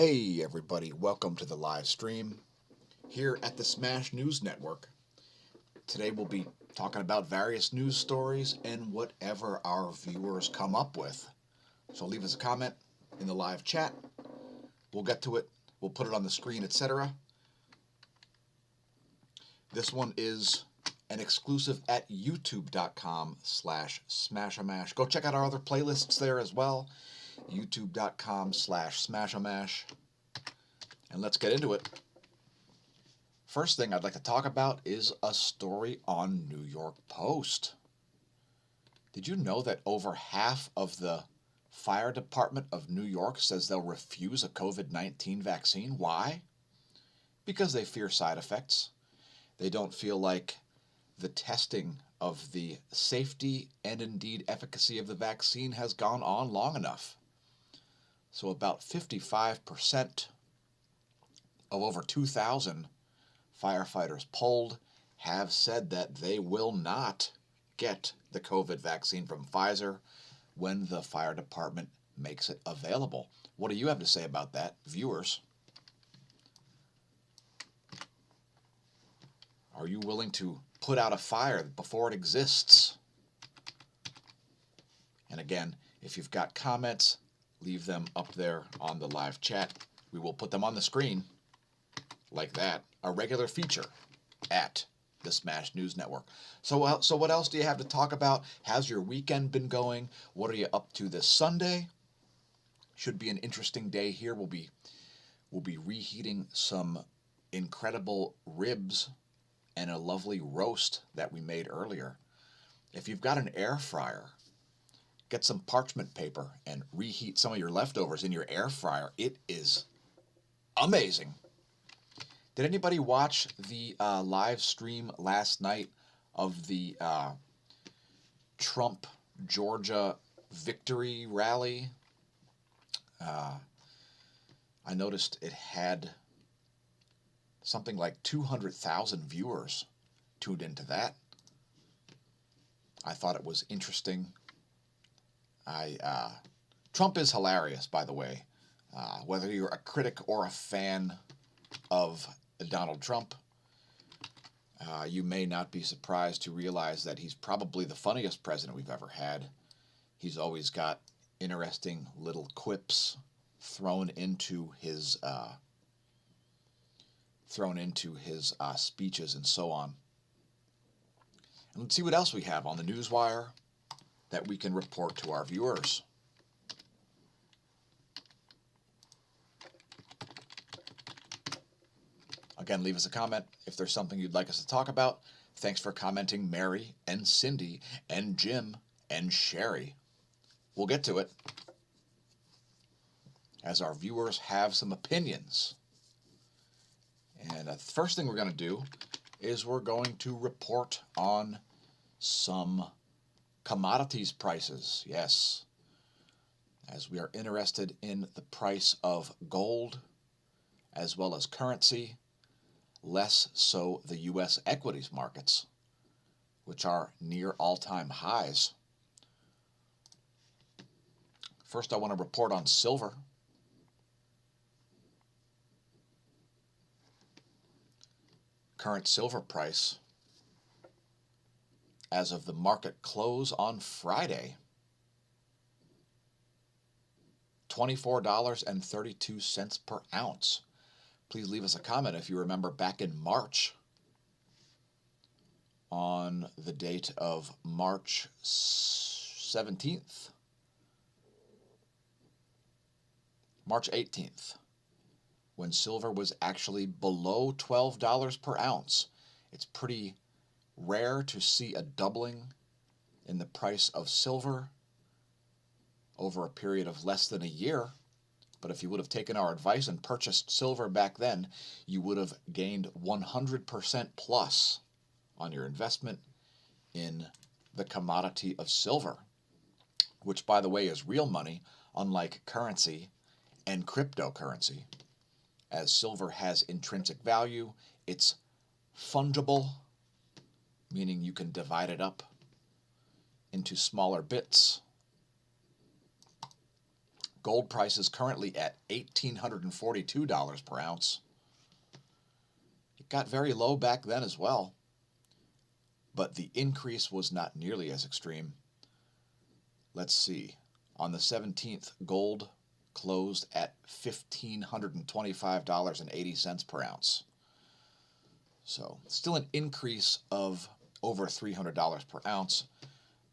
Hey everybody, welcome to the live stream here at the Smash News Network. Today we'll be talking about various news stories and whatever our viewers come up with. So leave us a comment in the live chat. We'll get to it, we'll put it on the screen, etc. This one is an exclusive at youtube.com/smashamash. Go check out our other playlists there as well. youtube.com/smashamash. And let's get into it. First thing I'd like to talk about is a story on New York Post. Did you know that over half of the fire department of New York says they'll refuse a COVID-19 vaccine? Why? Because they fear side effects. They don't feel like the testing of the safety and indeed efficacy of the vaccine has gone on long enough. So about 55% of over 2,000 firefighters polled have said that they will not get the COVID vaccine from Pfizer when the fire department makes it available. What do you have to say about that, viewers? Are you willing to put out a fire before it exists? And again, if you've got comments, leave them up there on the live chat. We will put them on the screen like that, a regular feature at the Smash News Network. So what else do you have to talk about? How's your weekend been going? What are you up to this Sunday? Should be an interesting day here. We'll be reheating some incredible ribs and a lovely roast that we made earlier. If you've got an air fryer, get some parchment paper and reheat some of your leftovers in your air fryer. It is amazing. Did anybody watch the live stream last night of the Trump Georgia victory rally? I noticed it had something like 200,000 viewers tuned into that. I thought it was interesting. Trump is hilarious, by the way. Whether you're a critic or a fan of Donald Trump, you may not be surprised to realize that he's probably the funniest president we've ever had. He's always got interesting little quips thrown into his speeches and so on. And let's see what else we have on the newswire that we can report to our viewers. Again, leave us a comment if there's something you'd like us to talk about. Thanks for commenting, Mary and Cindy and Jim and Sherry. We'll get to it as our viewers have some opinions. And the first thing we're going to do is we're going to report on some commodities prices. Yes, as we are interested in the price of gold as well as currency, less so the U.S. equities markets, which are near all-time highs. First, I want to report on silver. Current silver price as of the market close on Friday, $24.32 per ounce. Please leave us a comment if you remember back in March, on the date of March 17th, March 18th, when silver was actually below $12 per ounce. It's pretty rare to see a doubling in the price of silver over a period of less than a year. But if you would have taken our advice and purchased silver back then, you would have gained 100% plus on your investment in the commodity of silver, which, by the way, is real money, unlike currency and cryptocurrency. As silver has intrinsic value, it's fungible, meaning you can divide it up into smaller bits Gold price is currently at $1,842 per ounce. It got very low back then as well, but the increase was not nearly as extreme. Let's see. On the 17th, gold closed at $1,525.80 per ounce. So still an increase of over $300 per ounce,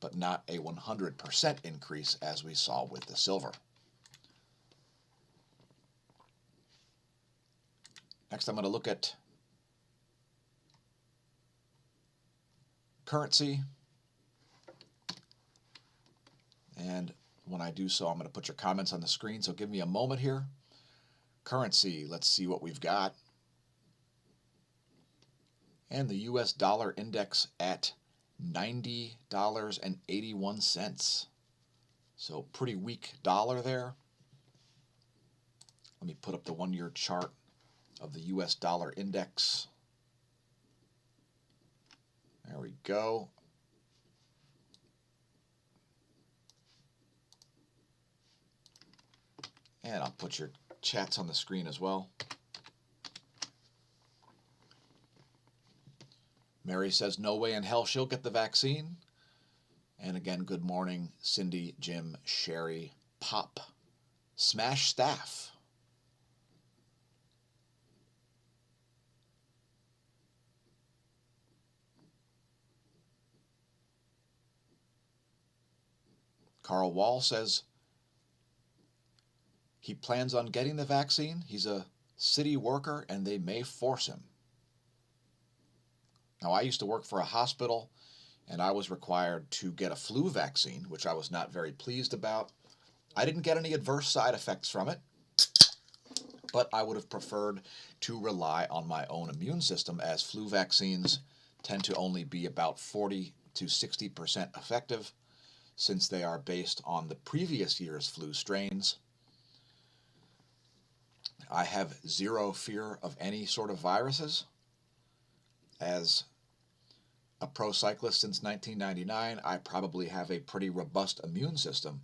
but not a 100% increase as we saw with the silver. Next, I'm going to look at currency. And when I do so, I'm going to put your comments on the screen, so give me a moment here. Currency, let's see what we've got. And the US dollar index at $90.81. So pretty weak dollar there. Let me put up the 1-year chart of the US dollar index. There we go. And I'll put your chats on the screen as well. Mary says, no way in hell she'll get the vaccine. And again, good morning, Cindy, Jim, Sherry, Pop, Smash Staff. Carl Wall says he plans on getting the vaccine. He's a city worker and they may force him. Now, I used to work for a hospital and I was required to get a flu vaccine, which I was not very pleased about. I didn't get any adverse side effects from it, but I would have preferred to rely on my own immune system, as flu vaccines tend to only be about 40 to 60% effective, since they are based on the previous year's flu strains. I have zero fear of any sort of viruses. As a pro cyclist since 1999, I probably have a pretty robust immune system.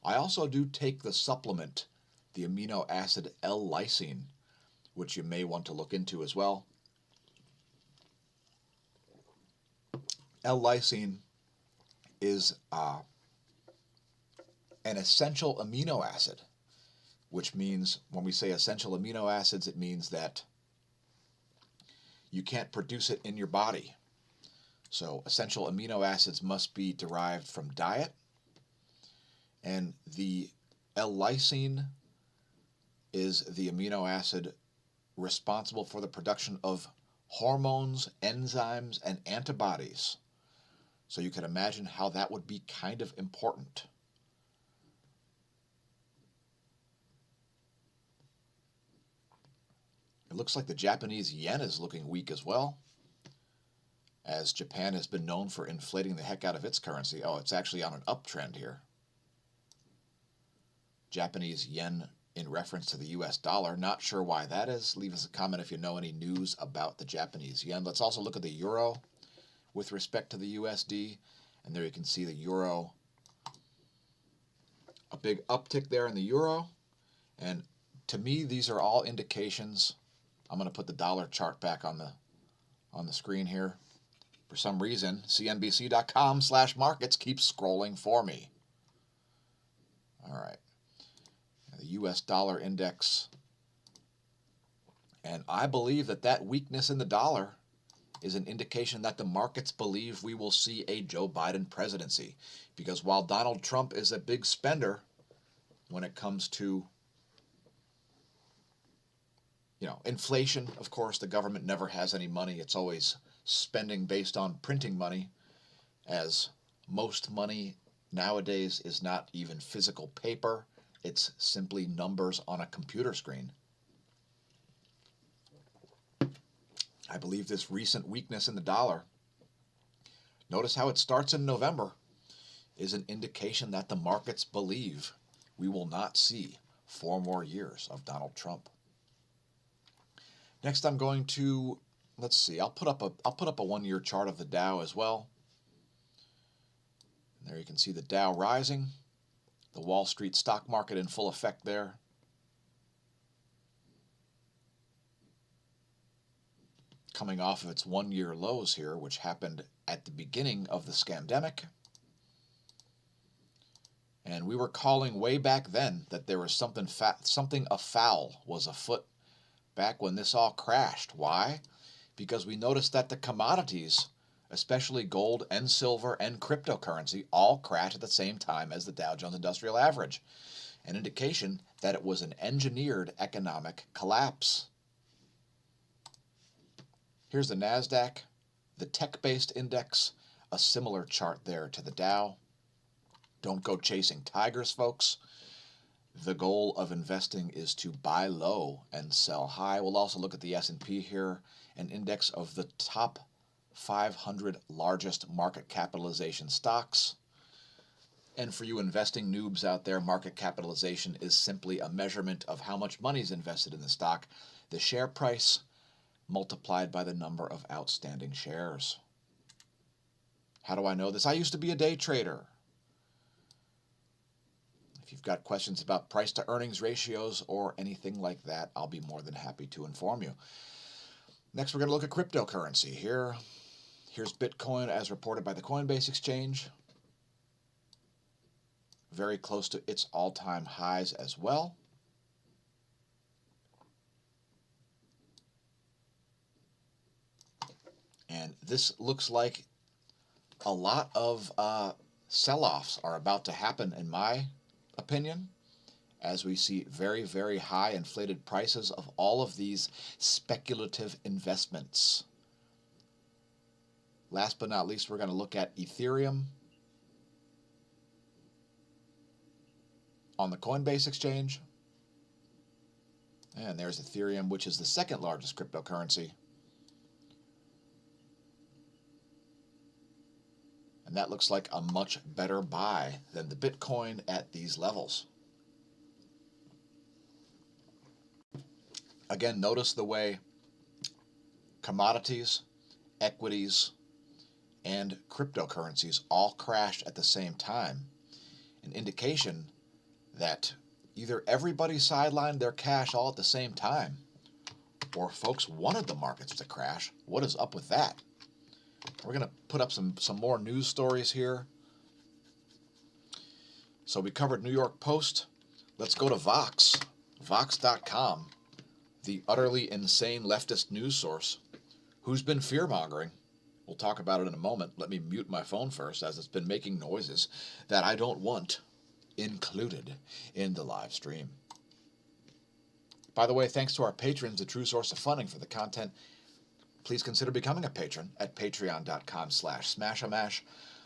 I also do take the supplement, the amino acid L-lysine, which you may want to look into as well. L-lysine is an essential amino acid, which means when we say essential amino acids, it means that you can't produce it in your body. So essential amino acids must be derived from diet, and the L-lysine is the amino acid responsible for the production of hormones, enzymes, and antibodies. So you can imagine how that would be kind of important. It looks like the Japanese yen is looking weak as well, as Japan has been known for inflating the heck out of its currency. Oh, it's actually on an uptrend here. Japanese yen in reference to the US dollar. Not sure why that is. Leave us a comment if you know any news about the Japanese yen. Let's also look at the euro with respect to the USD. And there you can see the euro. A big uptick there in the euro. And to me, these are all indications. I'm going to put the dollar chart back on the screen here. For some reason, cnbc.com/markets keeps scrolling for me. All right. The US dollar index. And I believe that weakness in the dollar is an indication that the markets believe we will see a Joe Biden presidency. Because while Donald Trump is a big spender when it comes to inflation, of course, the government never has any money. It's always spending based on printing money, as most money nowadays is not even physical paper. It's simply numbers on a computer screen. I believe this recent weakness in the dollar, notice how it starts in November, is an indication that the markets believe we will not see 4 more years of Donald Trump. Next, I'm going to, let's see, I'll put up a 1-year chart of the Dow as well. And there you can see the Dow rising. The Wall Street stock market in full effect there. Coming off of its one-year lows here, which happened at the beginning of the scamdemic. And we were calling way back then that there was something afoul was afoot back when this all crashed. Why? Because we noticed that the commodities, especially gold and silver and cryptocurrency, all crashed at the same time as the Dow Jones Industrial Average, an indication that it was an engineered economic collapse. Here's the NASDAQ, the tech-based index, a similar chart there to the Dow. Don't go chasing tigers, folks. The goal of investing is to buy low and sell high. We'll also look at the S&P here, an index of the top 500 largest market capitalization stocks. And for you investing noobs out there, market capitalization is simply a measurement of how much money is invested in the stock, the share price multiplied by the number of outstanding shares. How do I know this? I used to be a day trader. If you've got questions about price to earnings ratios or anything like that, I'll be more than happy to inform you. Next, we're going to look at cryptocurrency. Here's Bitcoin as reported by the Coinbase exchange. Very close to its all-time highs as well. And this looks like a lot of sell-offs are about to happen, in my opinion, as we see very, very high inflated prices of all of these speculative investments. Last but not least, we're going to look at Ethereum on the Coinbase exchange. And there's Ethereum, which is the second largest cryptocurrency. And that looks like a much better buy than the Bitcoin at these levels. Again, notice the way commodities, equities, and cryptocurrencies all crashed at the same time. An indication that either everybody sidelined their cash all at the same time, or folks wanted the markets to crash. What is up with that? We're going to put up some more news stories here. So we covered New York Post. Let's go to Vox, Vox.com, the utterly insane leftist news source who's been fear-mongering. We'll talk about it in a moment. Let me mute my phone first, as it's been making noises that I don't want included in the live stream. By the way, thanks to our patrons, the true source of funding for the content, please consider becoming a patron at patreon.com/smAsho.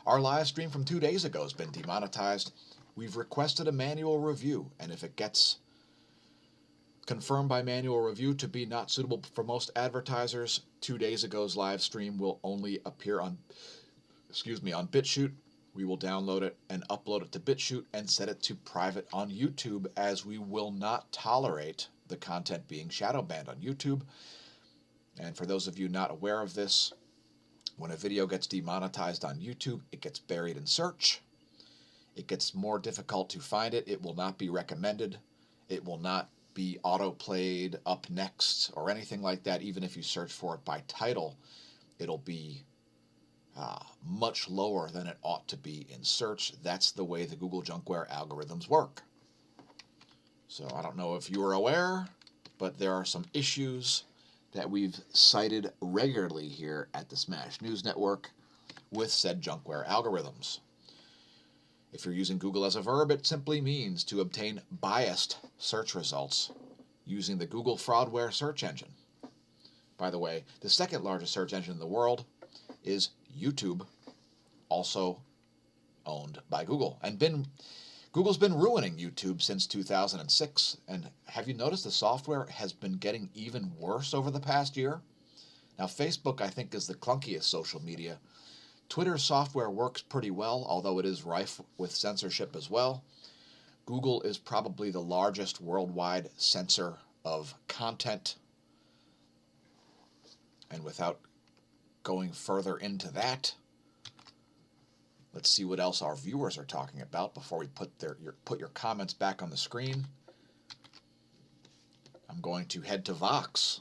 Our live stream from 2 days ago has been demonetized. We've requested a manual review, and if it gets confirmed by manual review to be not suitable for most advertisers, 2 days ago's live stream will only appear on BitChute. We will download it and upload it to BitChute and set it to private on YouTube, as we will not tolerate the content being shadow banned on YouTube. And for those of you not aware of this, when a video gets demonetized on YouTube, it gets buried in search. It gets more difficult to find it. It will not be recommended. It will not be auto-played up next or anything like that. Even if you search for it by title, it'll be much lower than it ought to be in search. That's the way the Google Junkware algorithms work. So I don't know if you are aware, but there are some issues that we've cited regularly here at the Smash News Network with said Junkware algorithms. If you're using Google as a verb, it simply means to obtain biased search results using the Google Fraudware search engine. By the way, the second largest search engine in the world is YouTube, also owned by Google. And Google's been ruining YouTube since 2006. And have you noticed the software has been getting even worse over the past year? Now, Facebook, I think, is the clunkiest social media. Twitter's software works pretty well, although it is rife with censorship as well. Google is probably the largest worldwide censor of content. And without going further into that, Let's see what else our viewers are talking about before we put your comments back on the screen. I'm going to head to Vox,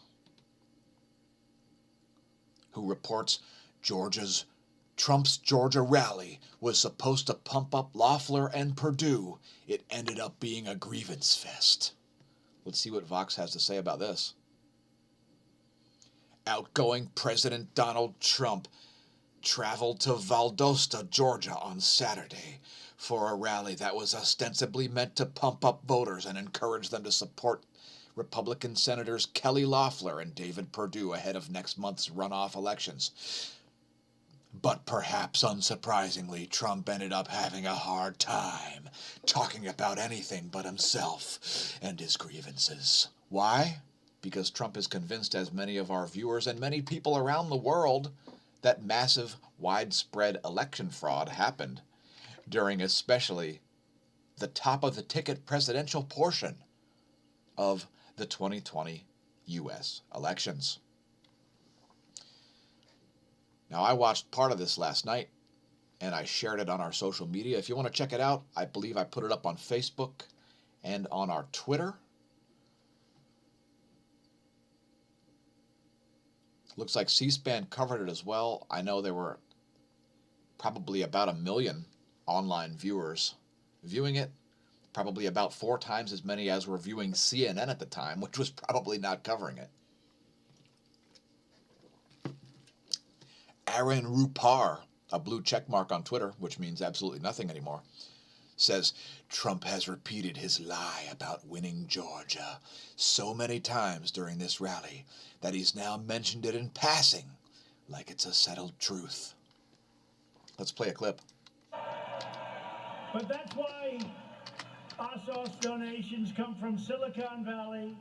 who reports Trump's Georgia rally was supposed to pump up Loeffler and Perdue. It ended up being a grievance fest. Let's see what Vox has to say about this. Outgoing President Donald Trump traveled to Valdosta, Georgia on Saturday for a rally that was ostensibly meant to pump up voters and encourage them to support Republican Senators Kelly Loeffler and David Perdue ahead of next month's runoff elections. But perhaps unsurprisingly, Trump ended up having a hard time talking about anything but himself and his grievances. Why? Because Trump is convinced, as many of our viewers and many people around the world, that massive, widespread election fraud happened during especially the top-of-the-ticket presidential portion of the 2020 U.S. elections. Now, I watched part of this last night, and I shared it on our social media. If you want to check it out, I believe I put it up on Facebook and on our Twitter. Looks like C-SPAN covered it as well. I know there were probably about 1 million online viewers viewing it, probably about 4 times as many as were viewing CNN at the time, which was probably not covering it. Aaron Rupar, a blue check mark on Twitter, which means absolutely nothing anymore, says Trump has repeated his lie about winning Georgia so many times during this rally that he's now mentioned it in passing like it's a settled truth. Let's play a clip. But that's why ASOS donations come from Silicon Valley,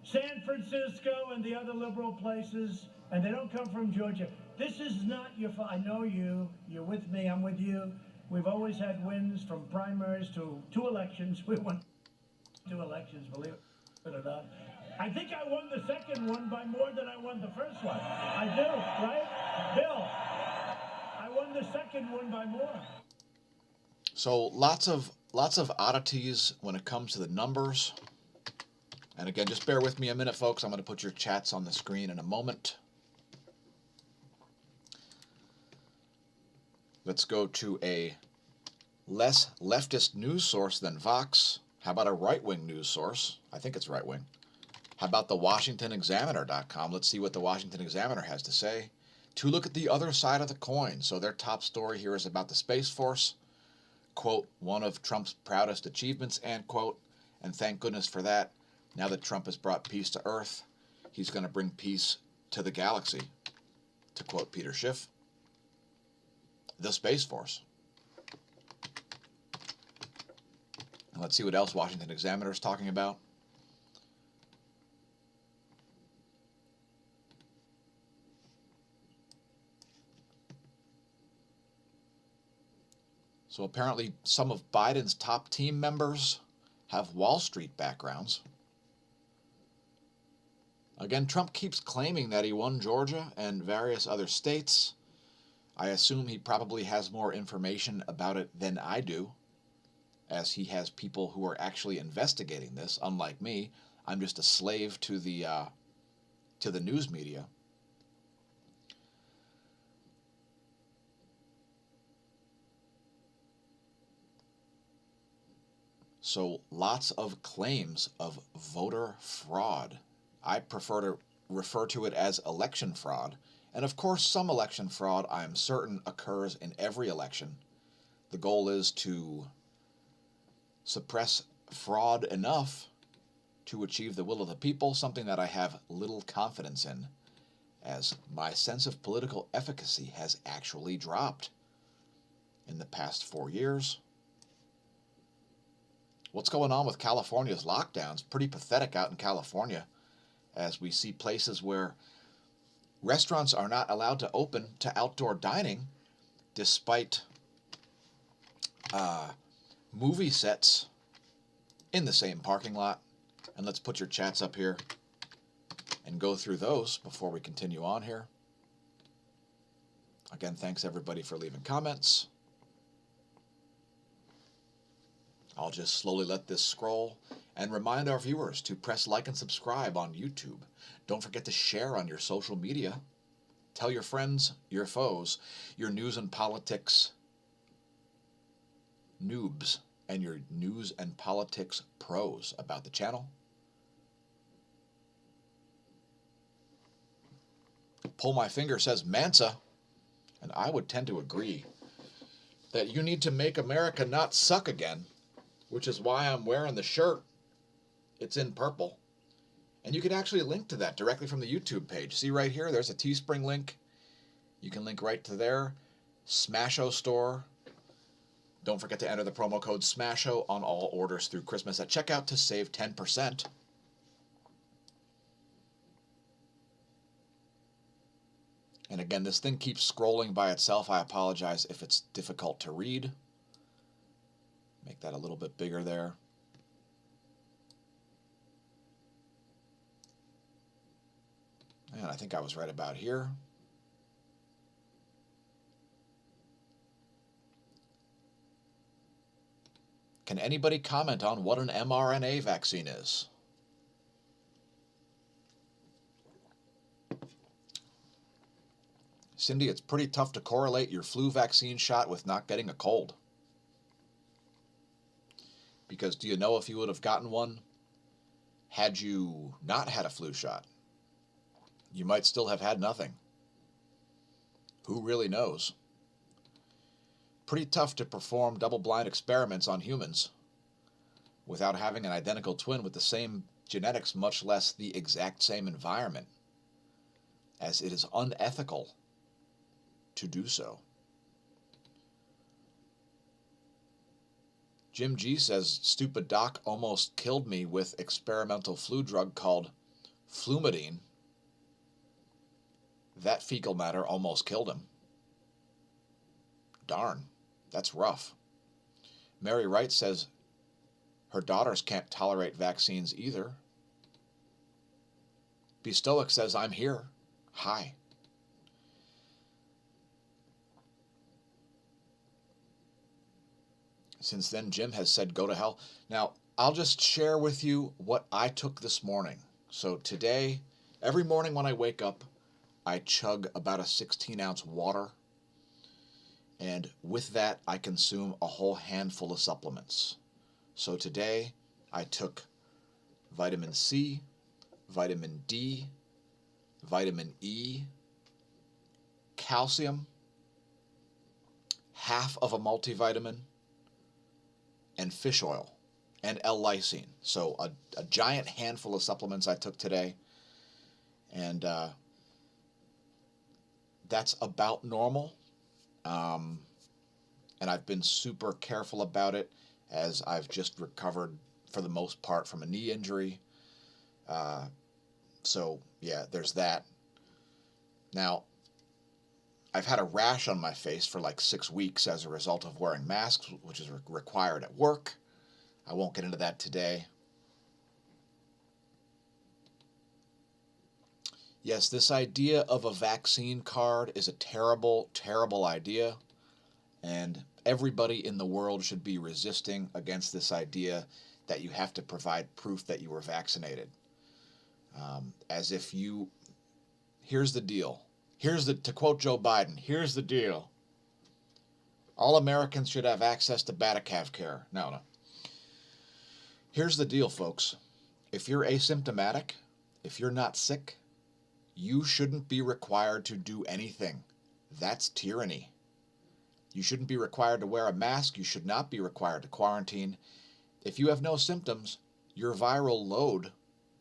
San Francisco, and the other liberal places, and they don't come from Georgia. This is not your fault. I know you. You're with me. I'm with you. We've always had wins from primaries to 2 elections. We won 2 elections, believe it or not. I think I won the second one by more than I won the first one. I do, right? Bill, I won the second one by more. So lots of oddities when it comes to the numbers. And again, just bear with me a minute, folks. I'm going to put your chats on the screen in a moment. Let's go to a less leftist news source than Vox. How about a right-wing news source? I think it's right-wing. How about the WashingtonExaminer.com? Let's see what the Washington Examiner has to say. To look at the other side of the coin. So their top story here is about the Space Force. Quote, one of Trump's proudest achievements, end quote. And thank goodness for that. Now that Trump has brought peace to Earth, he's going to bring peace to the galaxy. To quote Peter Schiff. The Space Force. And let's see what else Washington Examiner is talking about. So apparently some of Biden's top team members have Wall Street backgrounds. Again, Trump keeps claiming that he won Georgia and various other states. I assume he probably has more information about it than I do, as he has people who are actually investigating this. Unlike me, I'm just a slave to the news media. So lots of claims of voter fraud. I prefer to refer to it as election fraud. And of course, some election fraud, I am certain, occurs in every election. The goal is to suppress fraud enough to achieve the will of the people, something that I have little confidence in, as my sense of political efficacy has actually dropped in the past 4 years. What's going on with California's lockdowns? Pretty pathetic out in California, as we see places where restaurants are not allowed to open to outdoor dining, despite movie sets in the same parking lot. And let's put your chats up here and go through those before we continue on here. Again, thanks everybody for leaving comments. I'll just slowly let this scroll and remind our viewers to press like and subscribe on YouTube. Don't forget to share on your social media. Tell your friends, your foes, your news and politics noobs, and your news and politics pros about the channel. Pull My Finger says Mansa, and I would tend to agree that you need to make America not suck again, which is why I'm wearing the shirt. It's in purple. And you can actually link to that directly from the YouTube page. See right here, there's a Teespring link. You can link right to there. smAsho store. Don't forget to enter the promo code smAsho on all orders through Christmas at checkout to save 10%. And again, this thing keeps scrolling by itself. I apologize if it's difficult to read. Make that a little bit bigger there. And I think I was right about here. Can anybody comment on what an mRNA vaccine is? Cindy, it's pretty tough to correlate your flu vaccine shot with not getting a cold. Because do you know if you would have gotten one had you not had a flu shot? You might still have had nothing. Who really knows? Pretty tough to perform double-blind experiments on humans without having an identical twin with the same genetics, much less the exact same environment, as it is unethical to do so. Jim G says, stupid doc almost killed me with experimental flu drug called Flumidine. That fecal matter almost killed him. Darn, that's rough. Mary Wright says her daughters can't tolerate vaccines either. Be Stoic says, I'm here. Hi. Since then, Jim has said, go to hell. Now, I'll just share with you what I took this morning. So today, every morning when I wake up, I chug about a 16-ounce water. And with that, I consume a whole handful of supplements. So today, I took vitamin C, vitamin D, vitamin E, calcium, half of a multivitamin, and fish oil, and L-lysine. So a giant handful of supplements I took today. And that's about normal. And I've been super careful about it as I've just recovered for the most part from a knee injury. So yeah, there's that. Now, I've had a rash on my face for like 6 weeks as a result of wearing masks, which is required at work. I won't get into that today. Yes, this idea of a vaccine card is a terrible, terrible idea. And everybody in the world should be resisting against this idea that you have to provide proof that you were vaccinated. As if you... Here's the deal. To quote Joe Biden, here's the deal. All Americans should have access to Batacave care. No. Here's the deal, folks. If you're asymptomatic, if you're not sick, you shouldn't be required to do anything. That's tyranny. You shouldn't be required to wear a mask. You should not be required to quarantine. If you have no symptoms, your viral load,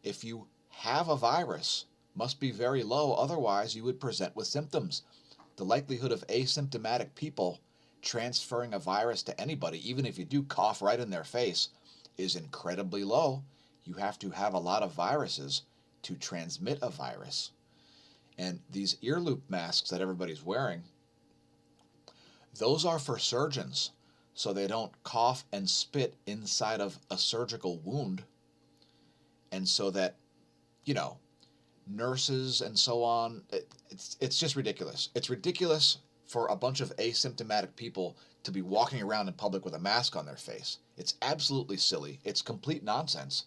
if you have a virus, must be very low, otherwise you would present with symptoms. The likelihood of asymptomatic people transferring a virus to anybody, even if you do cough right in their face, is incredibly low. You have to have a lot of viruses to transmit a virus. And these ear loop masks that everybody's wearing, those are for surgeons, so they don't cough and spit inside of a surgical wound. And so that, you know, nurses and so on, it's just ridiculous. It's ridiculous for a bunch of asymptomatic people to be walking around in public with a mask on their face. It's absolutely silly. It's complete nonsense.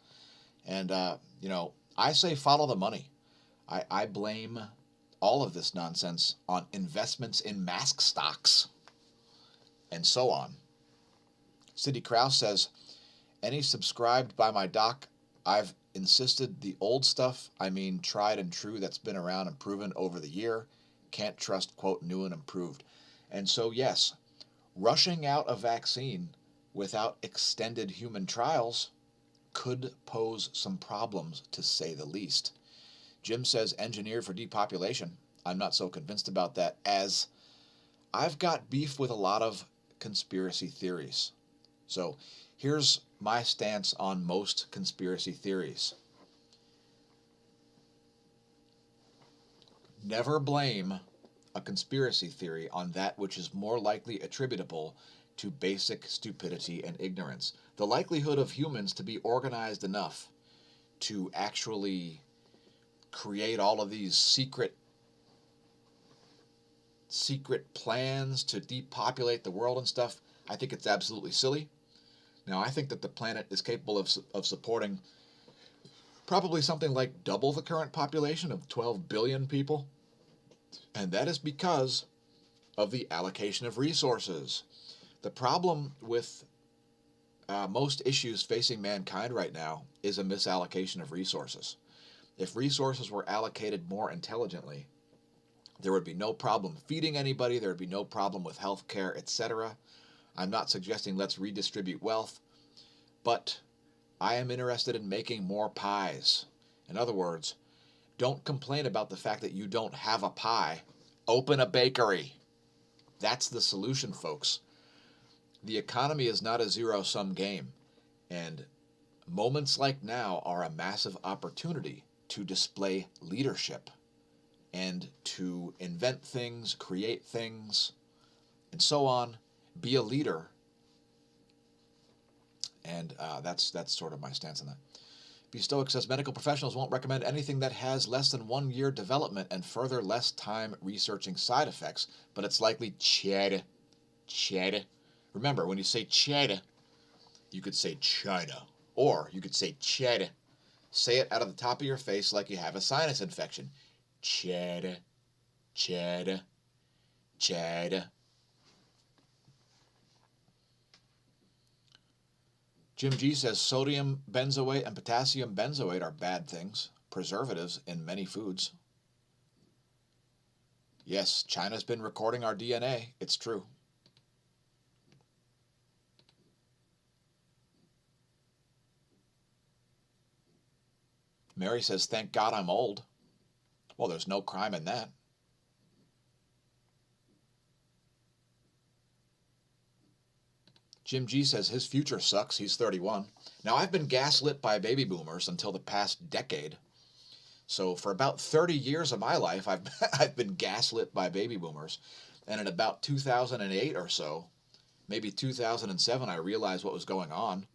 And, I say follow the money. I blame all of this nonsense on investments in mask stocks and so on. Cindy Krause says, any subscribed by my doc, I've insisted the old stuff, I mean tried and true, that's been around and proven over the year, can't trust, quote, new and improved. And so, yes, rushing out a vaccine without extended human trials could pose some problems, to say the least. Jim says engineered for depopulation. I'm not so convinced about that, as I've got beef with a lot of conspiracy theories. So here's my stance on most conspiracy theories. Never blame a conspiracy theory on that which is more likely attributable to basic stupidity and ignorance. The likelihood of humans to be organized enough to actually create all of these secret plans to depopulate the world and stuff, I think it's absolutely silly. Now, I think that the planet is capable of supporting probably something like double the current population of 12 billion people, and that is because of the allocation of resources. The problem with most issues facing mankind right now is a misallocation of resources. If resources were allocated more intelligently, there would be no problem feeding anybody, there would be no problem with health care, etc. I'm not suggesting let's redistribute wealth, but I am interested in making more pies. In other words, don't complain about the fact that you don't have a pie. Open a bakery. That's the solution, folks. The economy is not a zero-sum game, and moments like now are a massive opportunity to display leadership and to invent things, create things, and so on. Be a leader. And that's sort of my stance on that. B. Stoic says medical professionals won't recommend anything that has less than 1 year development and further less time researching side effects, but it's likely cheddar. Remember, when you say cheddar, you could say China, or you could say cheddar. Say it out of the top of your face like you have a sinus infection. Cheddar, cheddar, cheddar. Jim G says sodium benzoate and potassium benzoate are bad things, preservatives in many foods. Yes, China's been recording our DNA. It's true. Mary says, thank God I'm old. Well, there's no crime in that. Jim G says his future sucks. He's 31. Now, I've been gaslit by baby boomers until the past decade. So for about 30 years of my life, I've been gaslit by baby boomers. And in about 2008 or so, maybe 2007, I realized what was going on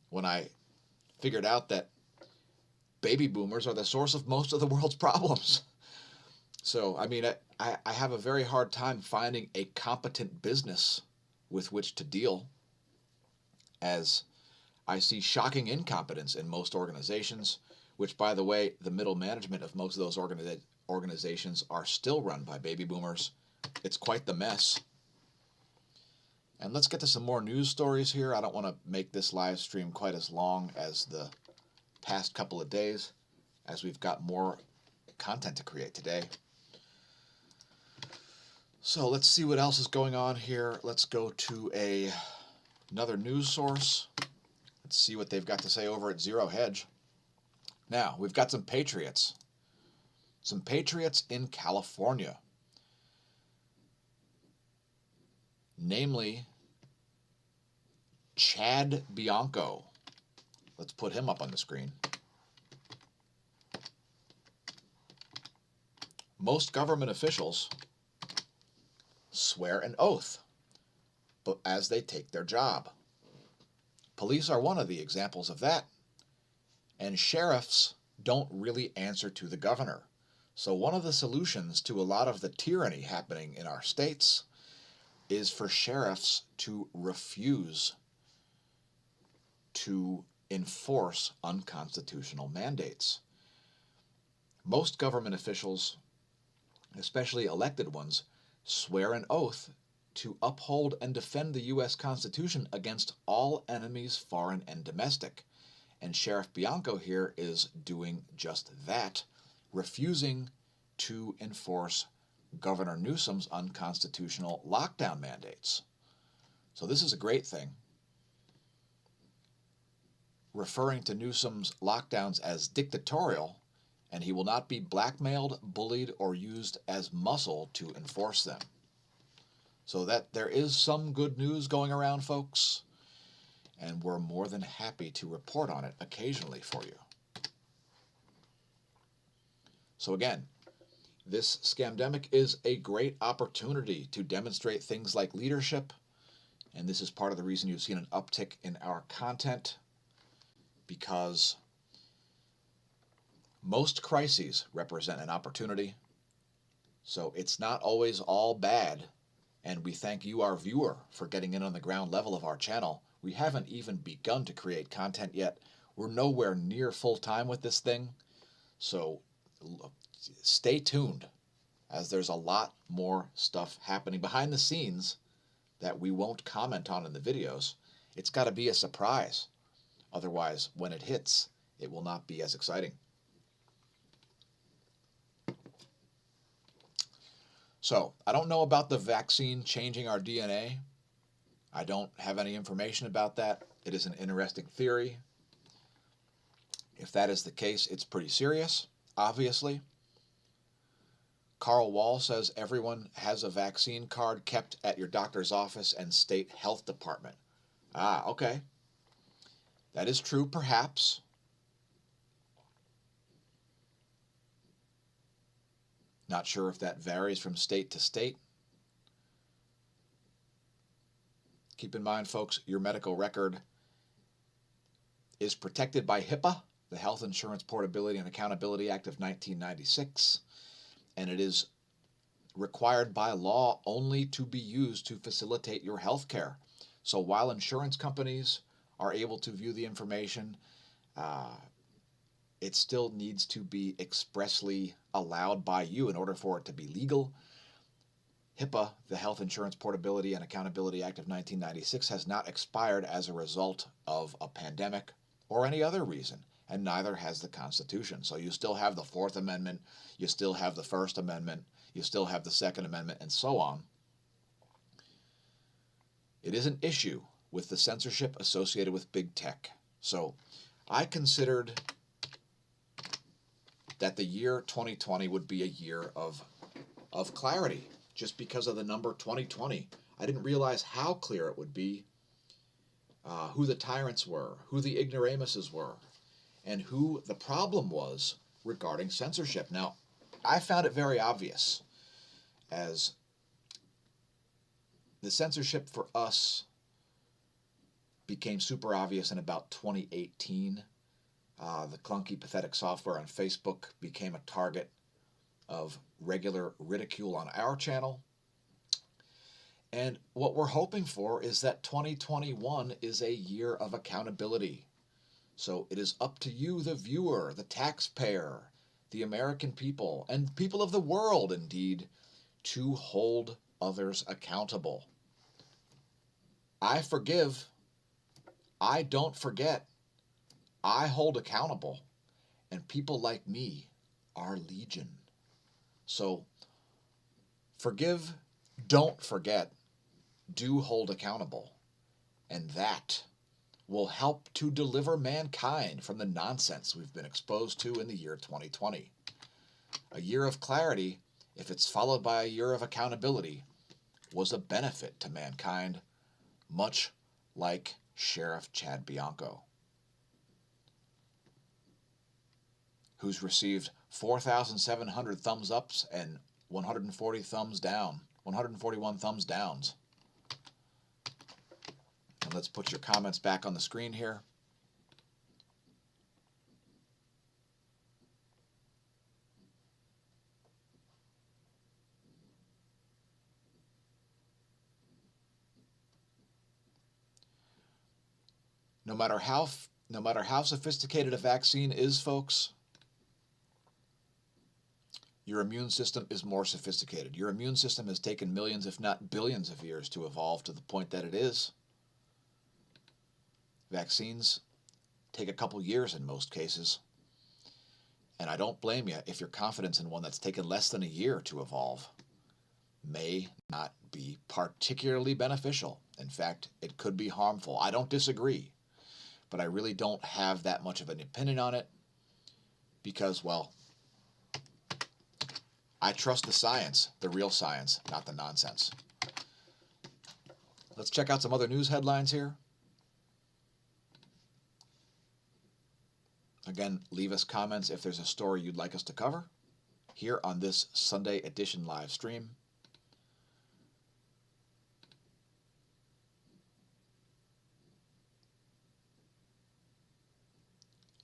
when I figured out that baby boomers are the source of most of the world's problems. So, I mean, I have a very hard time finding a competent business with which to deal, as I see shocking incompetence in most organizations, which, by the way, the middle management of most of those organizations are still run by baby boomers. It's quite the mess. And let's get to some more news stories here. I don't want to make this live stream quite as long as the past couple of days, as we've got more content to create today. So let's see what else is going on here. Let's go to another news source. Let's see what they've got to say over at Zero Hedge. Now, we've got some patriots. Some patriots in California. Namely, Chad Bianco. Let's put him up on the screen. Most government officials swear an oath but as they take their job. Police are one of the examples of that. And sheriffs don't really answer to the governor. So one of the solutions to a lot of the tyranny happening in our states is for sheriffs to refuse to enforce unconstitutional mandates. Most government officials, especially elected ones, swear an oath to uphold and defend the U.S. Constitution against all enemies, foreign and domestic. And Sheriff Bianco here is doing just that, refusing to enforce Governor Newsom's unconstitutional lockdown mandates. So this is a great thing. Referring to Newsom's lockdowns as dictatorial, and he will not be blackmailed, bullied, or used as muscle to enforce them. So that there is some good news going around, folks, and we're more than happy to report on it occasionally for you. So again, this scamdemic is a great opportunity to demonstrate things like leadership, and this is part of the reason you've seen an uptick in our content, because most crises represent an opportunity. So it's not always all bad, and we thank you, our viewer, for getting in on the ground level of our channel. We haven't even begun to create content yet. We're nowhere near full-time with this thing, so stay tuned, as there's a lot more stuff happening behind the scenes that we won't comment on in the videos. It's got to be a surprise. Otherwise, when it hits, it will not be as exciting. So, I don't know about the vaccine changing our DNA. I don't have any information about that. It is an interesting theory. If that is the case, it's pretty serious, obviously. Carl Wall says everyone has a vaccine card kept at your doctor's office and state health department. Ah, okay. That is true, perhaps. Not sure if that varies from state to state. Keep in mind, folks, your medical record is protected by HIPAA, the Health Insurance Portability and Accountability Act of 1996, and it is required by law only to be used to facilitate your health care. So while insurance companies are able to view the information, it still needs to be expressly allowed by you in order for it to be legal. HIPAA, the Health Insurance Portability and Accountability Act of 1996, has not expired as a result of a pandemic or any other reason, and neither has the Constitution. So you still have the Fourth Amendment, you still have the First Amendment, you still have the Second Amendment, and so on. It is an issue with the censorship associated with big tech. So I considered that the year 2020 would be a year of clarity, just because of the number 2020. I didn't realize how clear it would be, who the tyrants were, who the ignoramuses were, and who the problem was regarding censorship. Now, I found it very obvious, as the censorship for us became super obvious in about 2018. The clunky, pathetic software on Facebook became a target of regular ridicule on our channel. And what we're hoping for is that 2021 is a year of accountability. So it is up to you, the viewer, the taxpayer, the American people, and people of the world, indeed, to hold others accountable. I forgive. I don't forget. I hold accountable. And people like me are legion. So forgive, don't forget, do hold accountable. And that will help to deliver mankind from the nonsense we've been exposed to in the year 2020. A year of clarity, if it's followed by a year of accountability, was a benefit to mankind, much like Sheriff Chad Bianco, who's received 4,700 thumbs ups and 141 thumbs downs. And let's put your comments back on the screen here. No matter how sophisticated a vaccine is, folks, your immune system is more sophisticated. Your immune system has taken millions, if not billions of years to evolve to the point that it is. Vaccines take a couple years in most cases. And I don't blame you if your confidence in one that's taken less than a year to evolve may not be particularly beneficial. In fact, it could be harmful. I don't disagree, but I really don't have that much of an opinion on it because, well, I trust the science, the real science, not the nonsense. Let's check out some other news headlines here. Again, leave us comments if there's a story you'd like us to cover here on this Sunday edition live stream.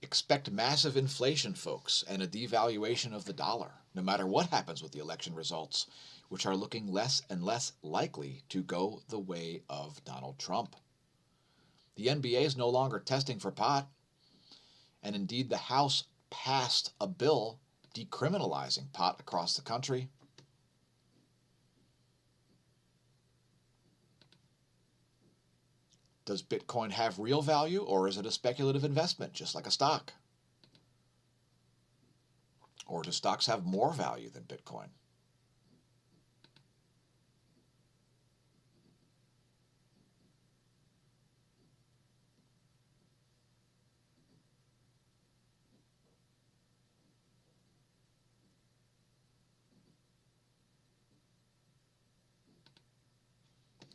Expect massive inflation, folks, and a devaluation of the dollar, no matter what happens with the election results, which are looking less and less likely to go the way of Donald Trump. The NBA is no longer testing for pot, and indeed the House passed a bill decriminalizing pot across the country. Does Bitcoin have real value, or is it a speculative investment, just like a stock? Or do stocks have more value than Bitcoin?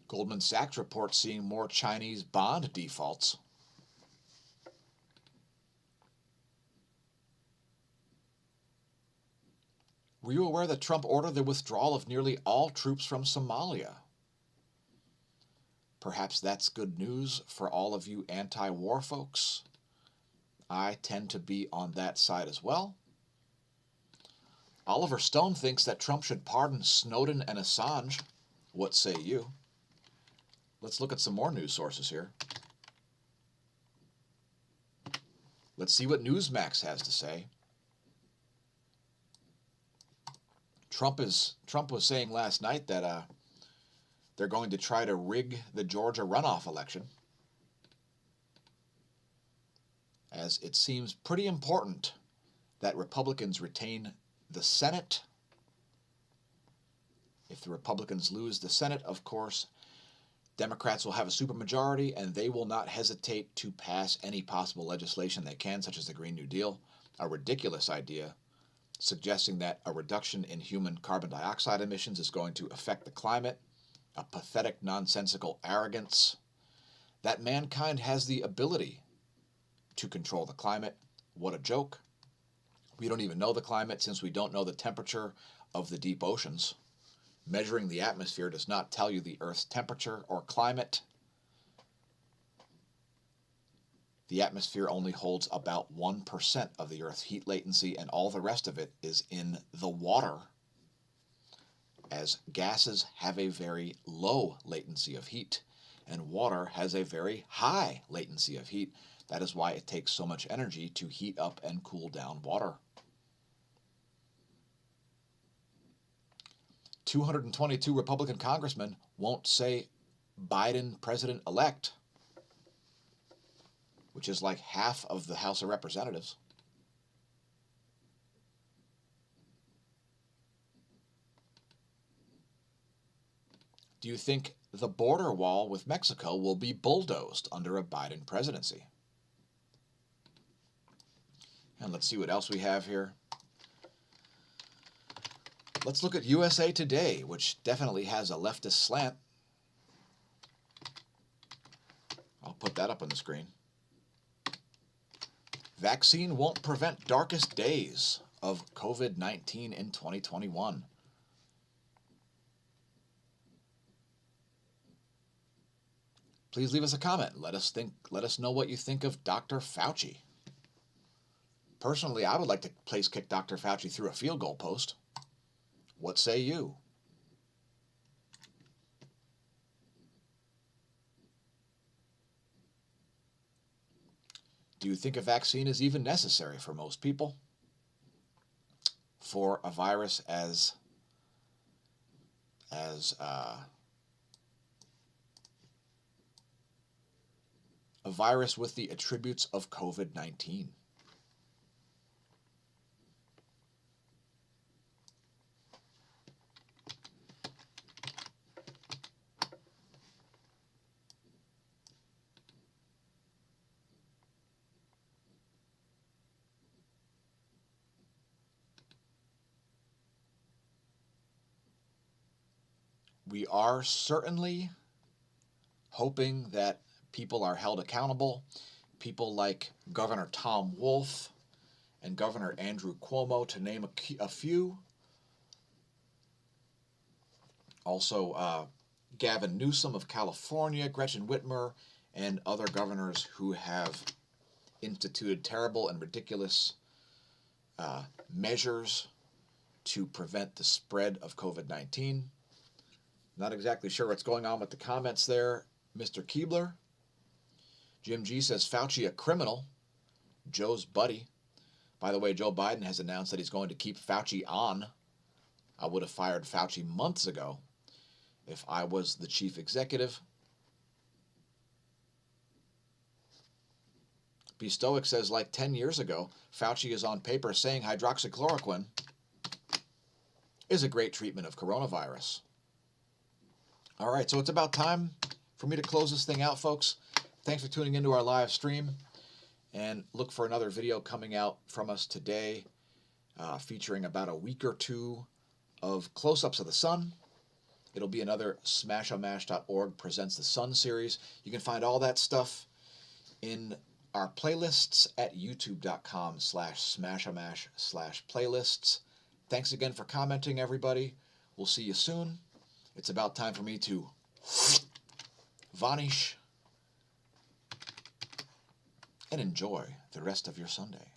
Goldman Sachs reports seeing more Chinese bond defaults. Were you aware that Trump ordered the withdrawal of nearly all troops from Somalia? Perhaps that's good news for all of you anti-war folks. I tend to be on that side as well. Oliver Stone thinks that Trump should pardon Snowden and Assange. What say you? Let's look at some more news sources here. Let's see what Newsmax has to say. Trump was saying last night that they're going to try to rig the Georgia runoff election, as it seems pretty important that Republicans retain the Senate. If the Republicans lose the Senate, of course, Democrats will have a supermajority, and they will not hesitate to pass any possible legislation they can, such as the Green New Deal, a ridiculous idea suggesting that a reduction in human carbon dioxide emissions is going to affect the climate, a pathetic, nonsensical arrogance that mankind has the ability to control the climate. What a joke. We don't even know the climate since we don't know the temperature of the deep oceans. Measuring the atmosphere does not tell you the Earth's temperature or climate. The atmosphere only holds about 1% of the Earth's heat latency, and all the rest of it is in the water, as gases have a very low latency of heat, and water has a very high latency of heat. That is why it takes so much energy to heat up and cool down water. 222 Republican congressmen won't say Biden president-elect, which is like half of the House of Representatives. Do you think the border wall with Mexico will be bulldozed under a Biden presidency? And let's see what else we have here. Let's look at USA Today, which definitely has a leftist slant. I'll put that up on the screen. Vaccine won't prevent darkest days of COVID-19 in 2021. Please leave us a comment. Let us know what you think of Dr. Fauci. Personally, I would like to place kick Dr. Fauci through a field goal post. What say you? Do you think a vaccine is even necessary for most people? For a virus as a virus with the attributes of COVID-19. We are certainly hoping that people are held accountable. People like Governor Tom Wolf and Governor Andrew Cuomo, to name a few. Also, Gavin Newsom of California, Gretchen Whitmer, and other governors who have instituted terrible and ridiculous measures to prevent the spread of COVID-19. Not exactly sure what's going on with the comments there, Mr. Keebler. Jim G says, Fauci a criminal. Joe's buddy. By the way, Joe Biden has announced that he's going to keep Fauci on. I would have fired Fauci months ago if I was the chief executive. B. Stoic says, like 10 years ago, Fauci is on paper saying hydroxychloroquine is a great treatment of coronavirus. All right, so it's about time for me to close this thing out, folks. Thanks for tuning into our live stream, and look for another video coming out from us today featuring about a week or two of close-ups of the sun. It'll be another smAshomash.org Presents the Sun series. You can find all that stuff in our playlists at youtube.com/smAshomash/playlists. Thanks again for commenting, everybody. We'll see you soon. It's about time for me to vanish and enjoy the rest of your Sunday.